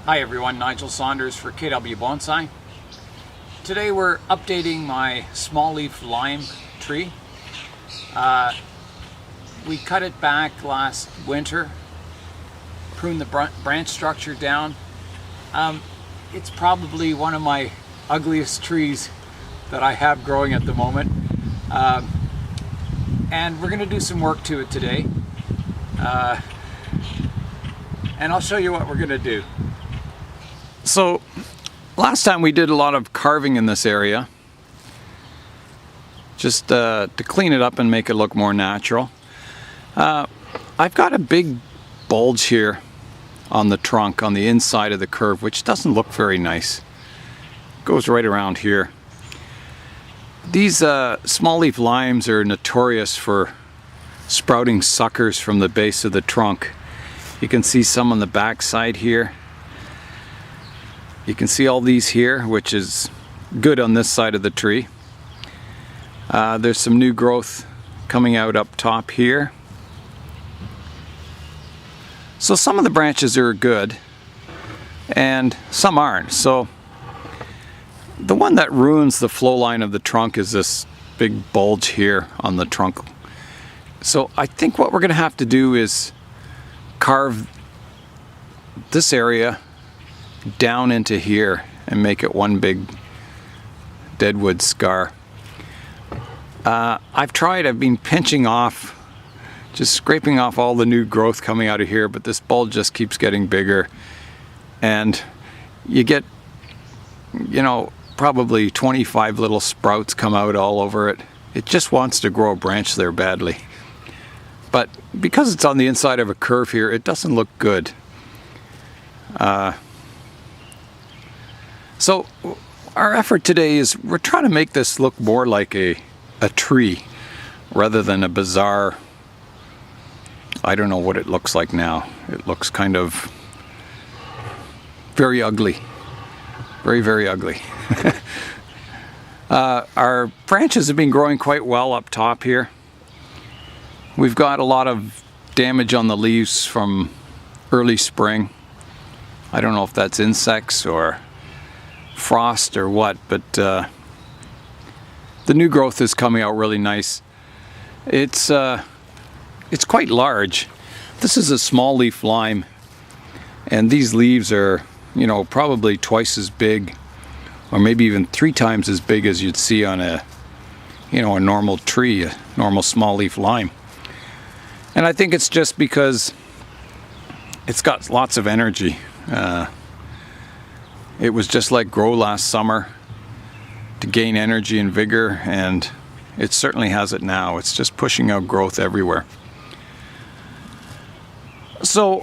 Hi everyone, Nigel Saunders for KW Bonsai. Today we're updating my small leaf lime tree. We cut it back last winter, pruned the branch structure down. It's probably one of my ugliest trees that I have growing at the moment. And we're going to do some work to it today. And I'll show you what we're going to do. So last time we did a lot of carving in this area, just to clean it up and make it look more natural. I've got a big bulge here on the trunk, on the inside of the curve, which doesn't look very nice. It goes right around here. These small leaf limes are notorious for sprouting suckers from the base of the trunk. You can see some on the back side here. You can see all these here, which is good on this side of the tree. There's some new growth coming out up top here. So some of the branches are good and some aren't. So the one that ruins the flow line of the trunk is this big bulge here on the trunk. So I think what we're going to have to do is carve this area down into here and make it one big deadwood scar. I've been pinching off, just scraping off all the new growth coming out of here, but this bulge just keeps getting bigger, and you get, probably 25 little sprouts come out all over it. It just wants to grow a branch there badly. But because it's on the inside of a curve here, it doesn't look good. So our effort today is we're trying to make this look more like a tree rather than a bizarre, I don't know what it looks like now. It looks kind of very ugly. Very, very ugly. Our branches have been growing quite well up top here. We've got a lot of damage on the leaves from early spring. I don't know if that's insects or frost or what, but the new growth is coming out really nice. It's quite large. This is a small leaf lime, and these leaves are, probably twice as big, or maybe even 3 times as big as you'd see on a normal tree, a normal small leaf lime. And I think it's just because it's got lots of energy. It was just like grow last summer to gain energy and vigor, and it certainly has it now. It's just pushing out growth everywhere. So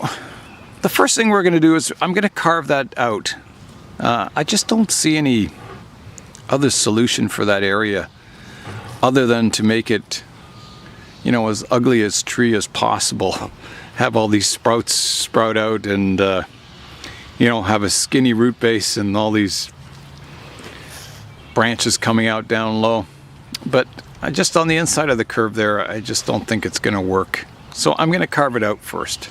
the first thing we're going to do is I'm going to carve that out. I just don't see any other solution for that area other than to make it, as ugly as tree as possible. Have all these sprouts sprout out and have a skinny root base and all these branches coming out down low. But just on the inside of the curve there, I just don't think it's going to work. So I'm going to carve it out first.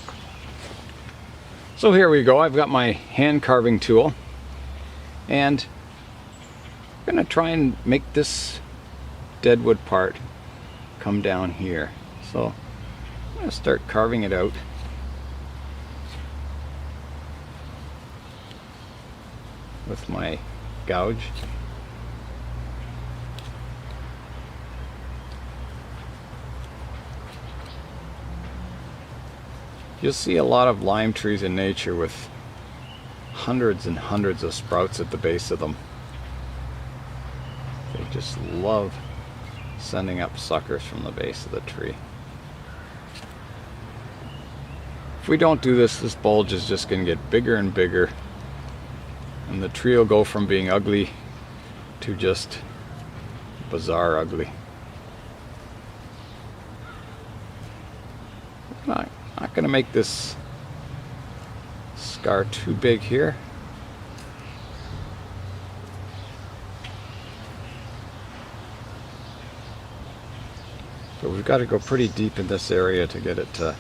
So here we go. I've got my hand carving tool, and I'm going to try and make this deadwood part come down here. So I'm going to start carving it out. With my gouge. You'll see a lot of lime trees in nature with hundreds and hundreds of sprouts at the base of them. They just love sending up suckers from the base of the tree. If we don't do this, this bulge is just going to get bigger and bigger, and the tree will go from being ugly to just bizarre ugly. I'm not going to make this scar too big here. But we've got to go pretty deep in this area to get it to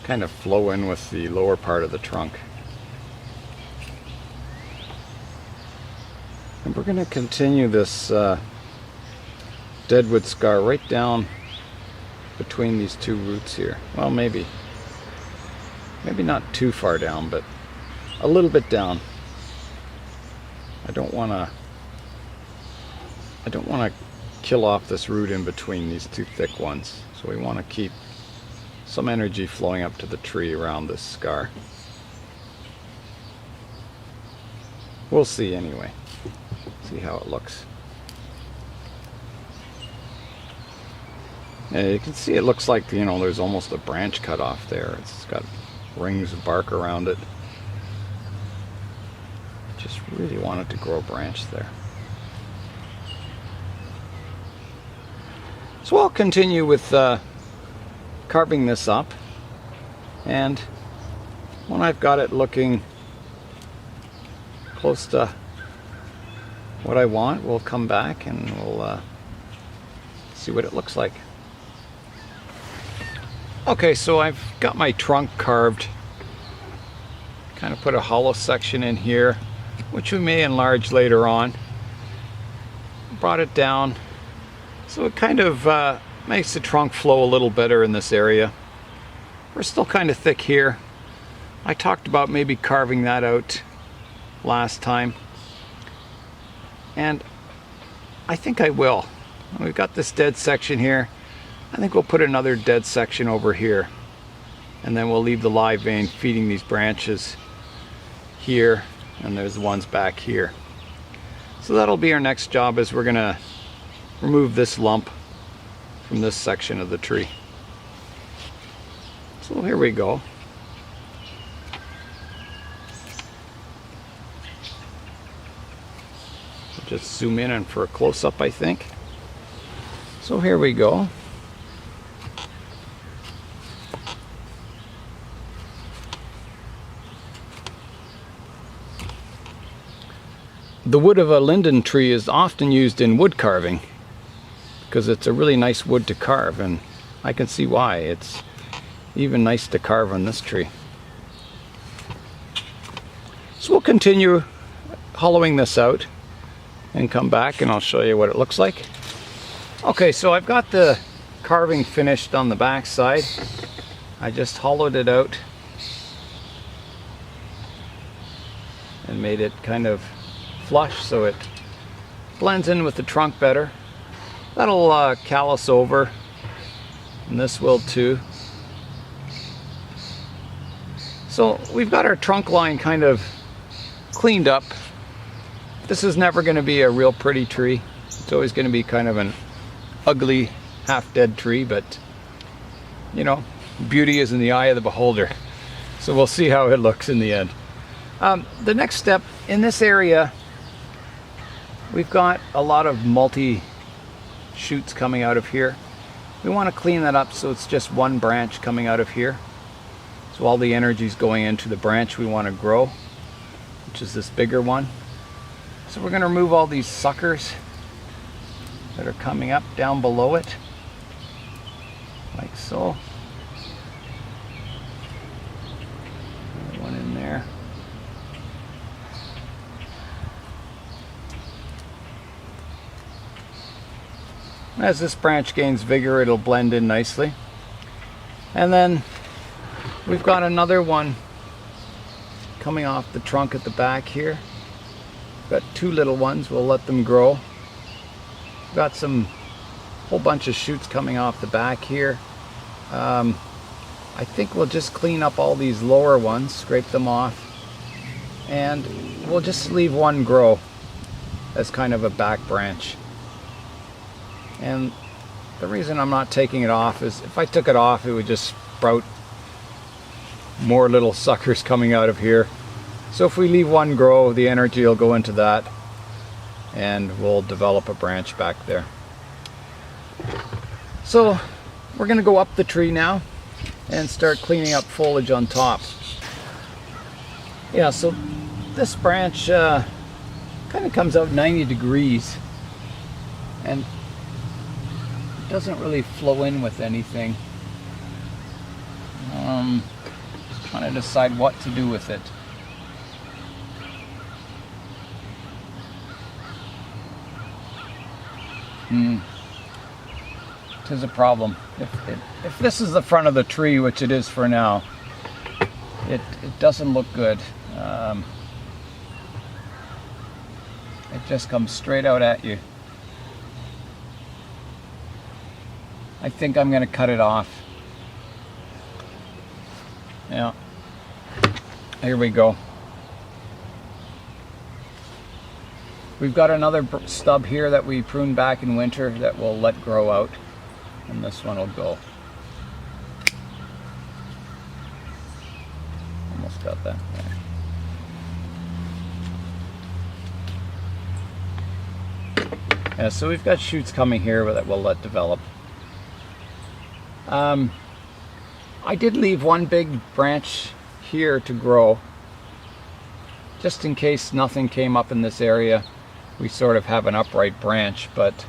kind of flow in with the lower part of the trunk. And we're going to continue this deadwood scar right down between these two roots here. Well, maybe not too far down, but a little bit down. I don't want to kill off this root in between these two thick ones. So we want to keep some energy flowing up to the tree around this scar. We'll see anyway. See how it looks. Yeah, you can see it looks like, you know, there's almost a branch cut off there. It's got rings of bark around it. Just really wanted to grow a branch there. So I'll continue with carving this up, and when I've got it looking close to what I want, we'll come back and we'll see what it looks like. Okay, so I've got my trunk carved. Kind of put a hollow section in here, which we may enlarge later on. Brought it down so it kind of makes the trunk flow a little better in this area. We're still kind of thick here. I talked about maybe carving that out last time, and I think I will. We've got this dead section here. I think we'll put another dead section over here, and then we'll leave the live vein feeding these branches here, and there's the ones back here. So that'll be our next job, is we're gonna remove this lump from this section of the tree. So here we go. Just zoom in and for a close-up, I think. So here we go. The wood of a linden tree is often used in wood carving because it's a really nice wood to carve, and I can see why. It's even nice to carve on this tree. So we'll continue hollowing this out and come back and I'll show you what it looks like. Okay, so I've got the carving finished on the back side. I just hollowed it out and made it kind of flush so it blends in with the trunk better. That'll callus over, and this will too. So we've got our trunk line kind of cleaned up. This is never going to be a real pretty tree. It's always going to be kind of an ugly, half-dead tree, but you know, beauty is in the eye of the beholder. So we'll see how it looks in the end. The next step in this area, we've got a lot of multi-shoots coming out of here. We want to clean that up so it's just one branch coming out of here. So all the energy is going into the branch we want to grow, which is this bigger one. So we're going to remove all these suckers that are coming up down below it, like so. Another one in there. As this branch gains vigor, it'll blend in nicely. And then we've got another one coming off the trunk at the back here. We've got two little ones. We'll let them grow. We've got some whole bunch of shoots coming off the back here. I think we'll just clean up all these lower ones, scrape them off, and we'll just leave one grow as kind of a back branch. And the reason I'm not taking it off is if I took it off, it would just sprout more little suckers coming out of here. So if we leave one grow, the energy will go into that and we'll develop a branch back there. So we're going to go up the tree now and start cleaning up foliage on top. Yeah, so this branch kind of comes out 90 degrees and doesn't really flow in with anything. Just trying to decide what to do with it. 'Tis a problem. If this is the front of the tree, which it is for now, it doesn't look good. It just comes straight out at you. I think I'm going to cut it off. Yeah. Here we go. We've got another stub here that we pruned back in winter that we'll let grow out. And this one will go. Almost got that there. Yeah, so we've got shoots coming here that we'll let develop. I did leave one big branch here to grow, just in case nothing came up in this area. We sort of have an upright branch, but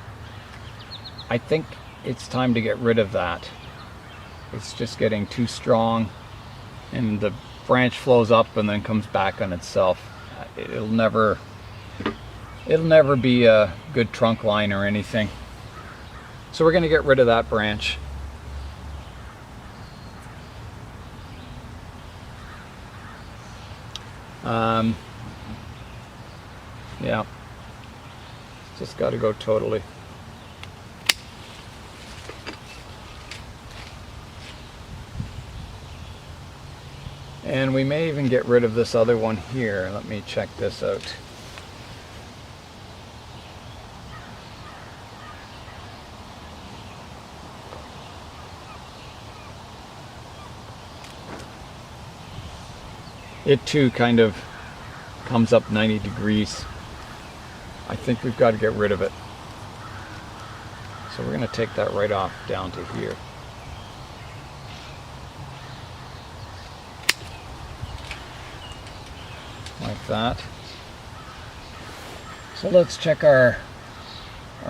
I think it's time to get rid of that. It's just getting too strong, and the branch flows up and then comes back on itself. It'll never be a good trunk line or anything. So we're going to get rid of that branch. Yeah, just got to go totally. And we may even get rid of this other one here. Let me check this out. It too kind of comes up 90 degrees. I think we've got to get rid of it. So we're going to take that right off down to here. Like that. So let's check our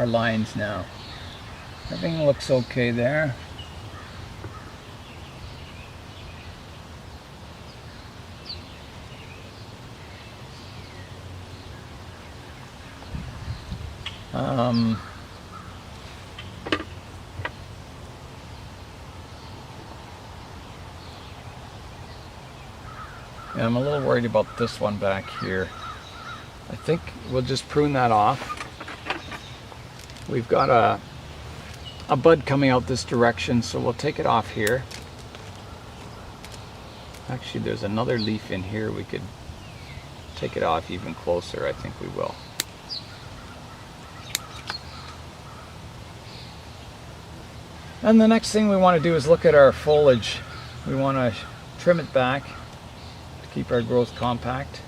lines now. Everything looks okay there. Yeah, I'm a little worried about this one back here. I think we'll just prune that off. We've got a bud coming out this direction, so we'll take it off here. Actually, there's another leaf in here. We could take it off even closer. I think we will. And the next thing we want to do is look at our foliage. We want to trim it back to keep our growth compact.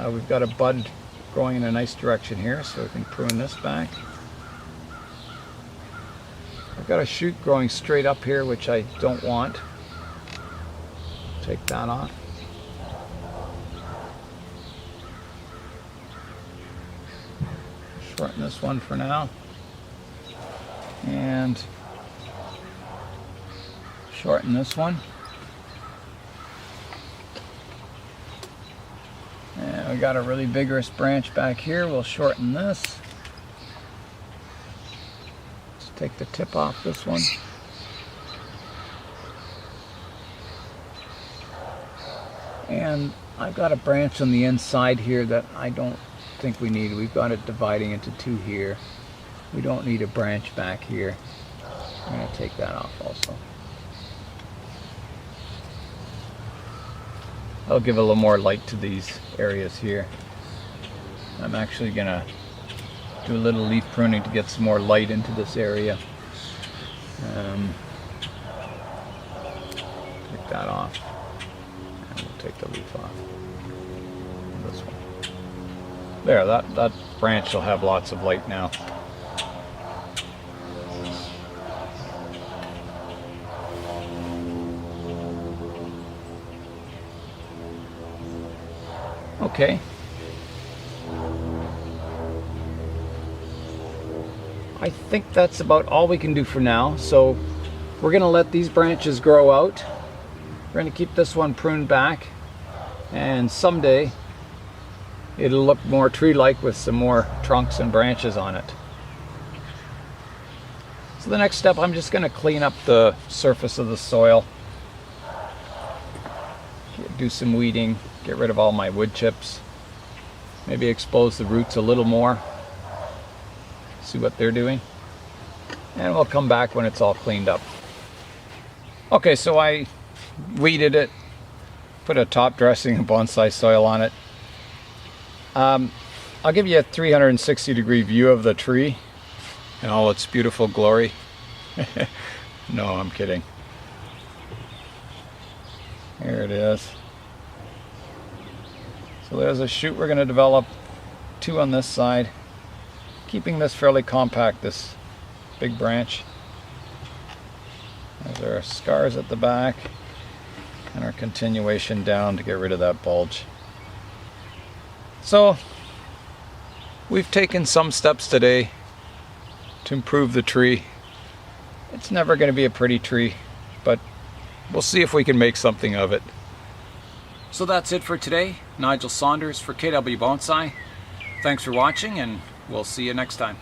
We've got a bud growing in a nice direction here, so we can prune this back. I've got a shoot growing straight up here, which I don't want. Take that off. Shorten this one for now. And shorten this one. And we got a really vigorous branch back here. We'll shorten this. Let's take the tip off this one. And I've got a branch on the inside here that I don't think we need. We've got it dividing into two here. We don't need a branch back here. I'm going to take that off also. I'll give a little more light to these areas here. I'm actually going to do a little leaf pruning to get some more light into this area. Take that off. And we'll take the leaf off. This one. There, that branch will have lots of light now. Okay. I think that's about all we can do for now. So we're going to let these branches grow out. We're going to keep this one pruned back, and someday it'll look more tree-like with some more trunks and branches on it. So the next step, I'm just going to clean up the surface of the soil. Do some weeding, get rid of all my wood chips. Maybe expose the roots a little more. See what they're doing. And we'll come back when it's all cleaned up. Okay, so I weeded it, put a top dressing of bonsai soil on it. I'll give you a 360-degree view of the tree in all its beautiful glory. No, I'm kidding. Here it is. So there's a shoot we're going to develop, 2 on this side, keeping this fairly compact, this big branch. There's our scars at the back and our continuation down to get rid of that bulge. So we've taken some steps today to improve the tree. It's never going to be a pretty tree, but we'll see if we can make something of it. So that's it for today. Nigel Saunders for KW Bonsai. Thanks for watching, and we'll see you next time.